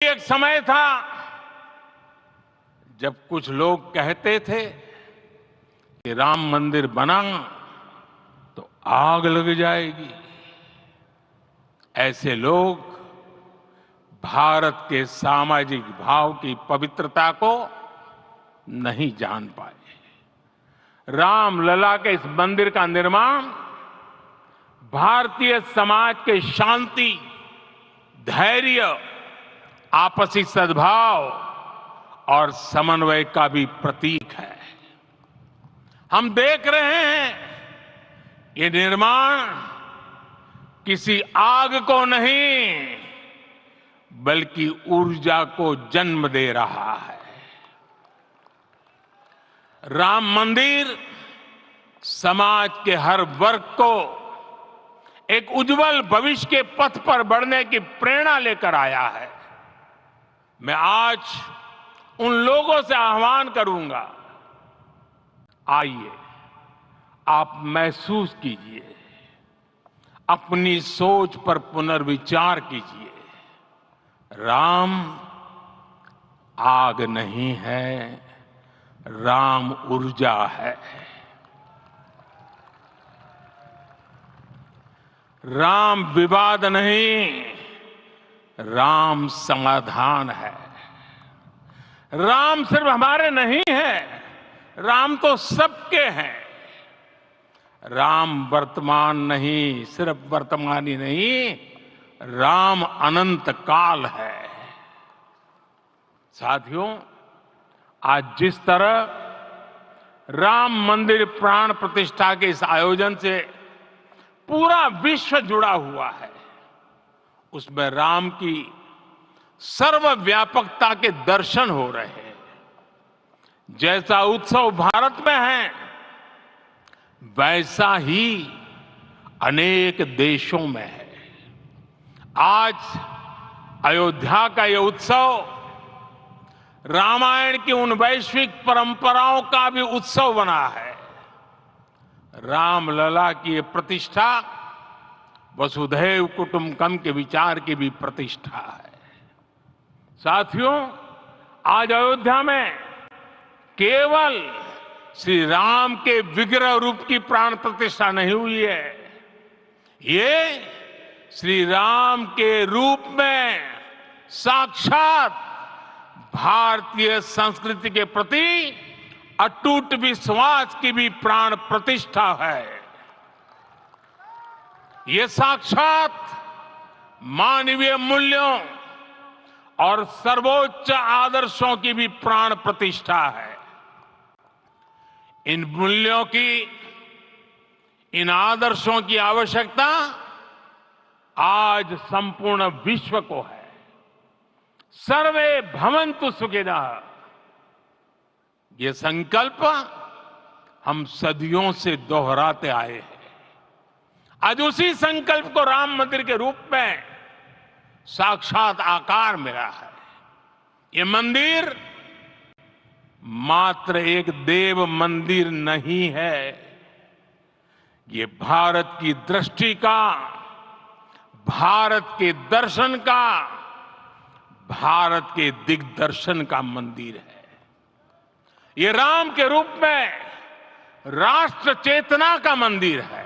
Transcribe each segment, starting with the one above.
एक समय था जब कुछ लोग कहते थे कि राम मंदिर बना तो आग लग जाएगी। ऐसे लोग भारत के सामाजिक भाव की पवित्रता को नहीं जान पाए। रामलला के इस मंदिर का निर्माण भारतीय समाज के शांति, धैर्य, आपसी सद्भाव और समन्वय का भी प्रतीक है। हम देख रहे हैं ये निर्माण किसी आग को नहीं बल्कि ऊर्जा को जन्म दे रहा है। राम मंदिर समाज के हर वर्ग को एक उज्जवल भविष्य के पथ पर बढ़ने की प्रेरणा लेकर आया है। मैं आज उन लोगों से आह्वान करूंगा, आइए आप महसूस कीजिए, अपनी सोच पर पुनर्विचार कीजिए। राम आग नहीं है, राम ऊर्जा है। राम विवाद नहीं, राम समाधान है। राम सिर्फ हमारे नहीं है, राम तो सबके हैं। राम वर्तमान नहीं, सिर्फ वर्तमान ही नहीं, राम अनंत काल है। साथियों, आज जिस तरह राम मंदिर प्राण प्रतिष्ठा के इस आयोजन से पूरा विश्व जुड़ा हुआ है, उसमें राम की सर्वव्यापकता के दर्शन हो रहे हैं। जैसा उत्सव भारत में है, वैसा ही अनेक देशों में है। आज अयोध्या का यह उत्सव रामायण की उन वैश्विक परंपराओं का भी उत्सव बना है। रामलला की ये प्रतिष्ठा वसुधैव कुटुंबकम के विचार की भी प्रतिष्ठा है। साथियों, आज अयोध्या में केवल श्री राम के विग्रह रूप की प्राण प्रतिष्ठा नहीं हुई है, ये श्री राम के रूप में साक्षात भारतीय संस्कृति के प्रति अटूट विश्वास की भी प्राण प्रतिष्ठा है। ये साक्षात मानवीय मूल्यों और सर्वोच्च आदर्शों की भी प्राण प्रतिष्ठा है। इन मूल्यों की, इन आदर्शों की आवश्यकता आज संपूर्ण विश्व को है। सर्वे भवन्तु सुखिनः, ये संकल्प हम सदियों से दोहराते आए हैं। आज उसी संकल्प को राम मंदिर के रूप में साक्षात आकार मिला है। ये मंदिर मात्र एक देव मंदिर नहीं है, ये भारत की दृष्टि का, भारत के दर्शन का, भारत के दिग्दर्शन का मंदिर है। ये राम के रूप में राष्ट्र चेतना का मंदिर है।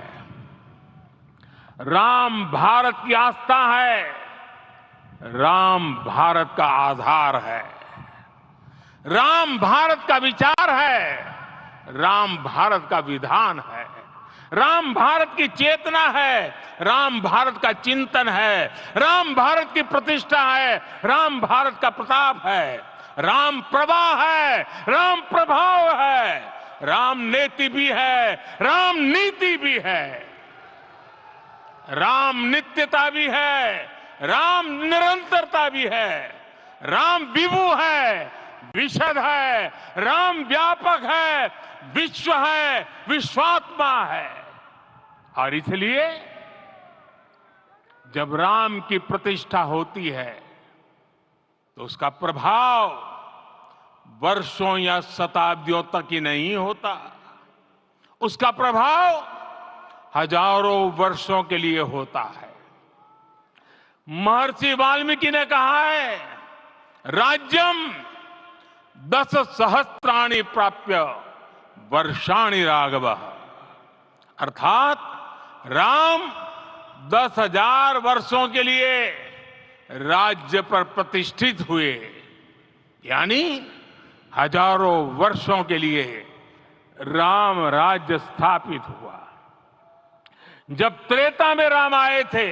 राम भारत की आस्था है, राम भारत का आधार है। राम भारत का विचार है, राम भारत का विधान है। राम भारत की चेतना है, राम भारत का चिंतन है। राम भारत की प्रतिष्ठा है, राम भारत का प्रताप है। राम प्रवाह है, राम प्रभाव है। राम नेति भी है, राम नीति भी है। राम नित्यता भी है, राम निरंतरता भी है। राम विभु है, विशद है। राम व्यापक है, विश्व है, विश्वात्मा है। और इसलिए जब राम की प्रतिष्ठा होती है तो उसका प्रभाव वर्षों या शताब्दियों तक ही नहीं होता, उसका प्रभाव हजारों वर्षों के लिए होता है। महर्षि वाल्मीकि ने कहा है राज्यम 10 सहस्त्राणि प्राप्य वर्षाणि राघव, अर्थात राम 10,000 वर्षों के लिए राज्य पर प्रतिष्ठित हुए, यानी हजारों वर्षों के लिए राम राज्य स्थापित हुआ। जब त्रेता में राम आए थे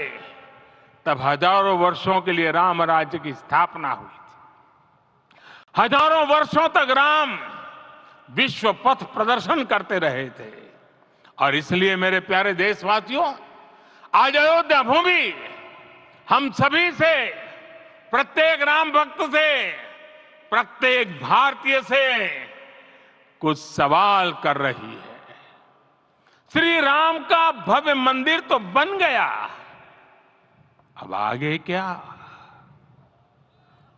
तब हजारों वर्षों के लिए राम राज्य की स्थापना हुई थी। हजारों वर्षों तक राम विश्व पथ प्रदर्शन करते रहे थे। और इसलिए मेरे प्यारे देशवासियों, आज अयोध्या भूमि हम सभी से, प्रत्येक राम भक्त से, प्रत्येक भारतीय से कुछ सवाल कर रही है। श्री राम का भव्य मंदिर तो बन गया, अब आगे क्या?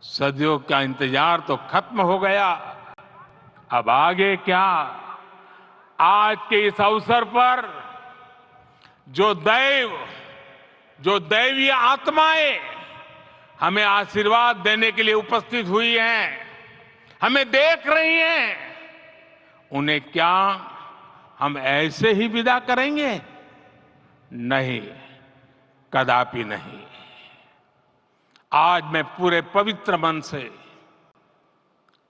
सदियों का इंतजार तो खत्म हो गया, अब आगे क्या? आज के इस अवसर पर जो दैवीय आत्माएं हमें आशीर्वाद देने के लिए उपस्थित हुई हैं, हमें देख रही हैं, उन्हें क्या हम ऐसे ही विदा करेंगे? नहीं, कदापि नहीं। आज मैं पूरे पवित्र मन से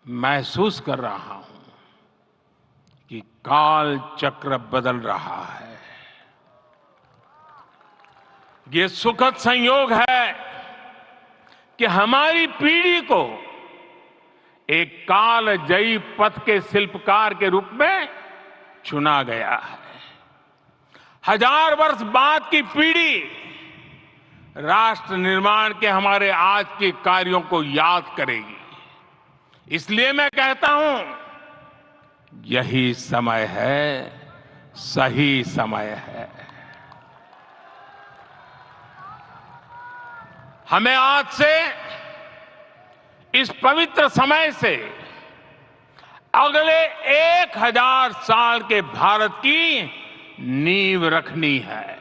महसूस कर रहा हूं कि काल चक्र बदल रहा है। ये सुखद संयोग है कि हमारी पीढ़ी को एक कालजयी पथ के शिल्पकार के रूप में चुना गया है। 1000 वर्ष बाद की पीढ़ी राष्ट्र निर्माण के हमारे आज के कार्यों को याद करेगी। इसलिए मैं कहता हूं, यही समय है, सही समय है। हमें आज से, इस पवित्र समय से अगले 1000 साल के भारत की नींव रखनी है।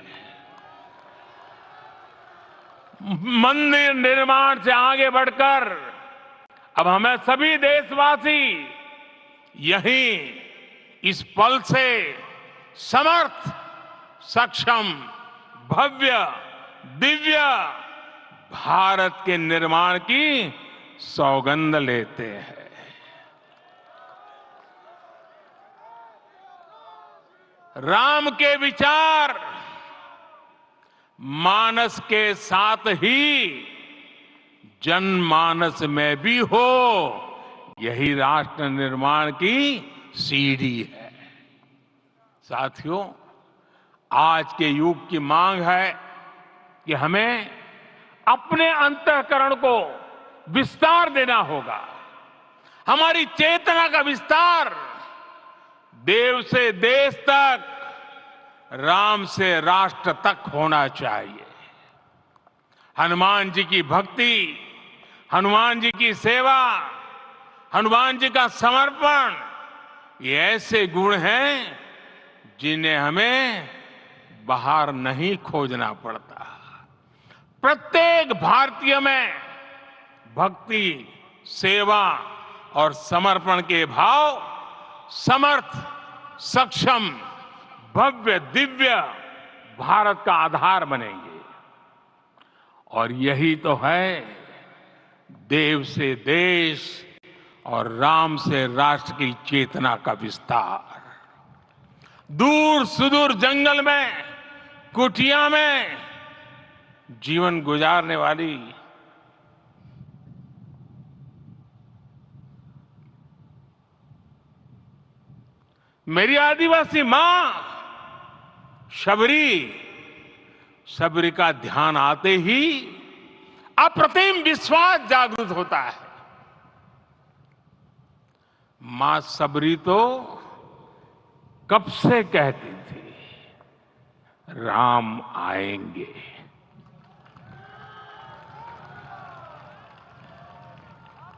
मंदिर निर्माण से आगे बढ़कर अब हमें सभी देशवासी यहीं इस पल से समर्थ, सक्षम, भव्य, दिव्य भारत के निर्माण की सौगंध लेते हैं। राम के विचार मानस के साथ ही जनमानस में भी हो, यही राष्ट्र निर्माण की सीढ़ी है। साथियों, आज के युग की मांग है कि हमें अपने अंतःकरण को विस्तार देना होगा। हमारी चेतना का विस्तार देव से देश तक, राम से राष्ट्र तक होना चाहिए। हनुमान जी की भक्ति, हनुमान जी की सेवा, हनुमान जी का समर्पण, ये ऐसे गुण हैं जिन्हें हमें बाहर नहीं खोजना पड़ता। प्रत्येक भारतीय में भक्ति, सेवा और समर्पण के भाव समर्थ, सक्षम, भव्य, दिव्य भारत का आधार बनेंगे। और यही तो है देव से देश और राम से राष्ट्र की चेतना का विस्तार। दूर सुदूर जंगल में, कुटिया में जीवन गुजारने वाली मेरी आदिवासी मां शबरी का ध्यान आते ही अप्रतिम विश्वास जागृत होता है। मां शबरी तो कब से कहती थी, राम आएंगे।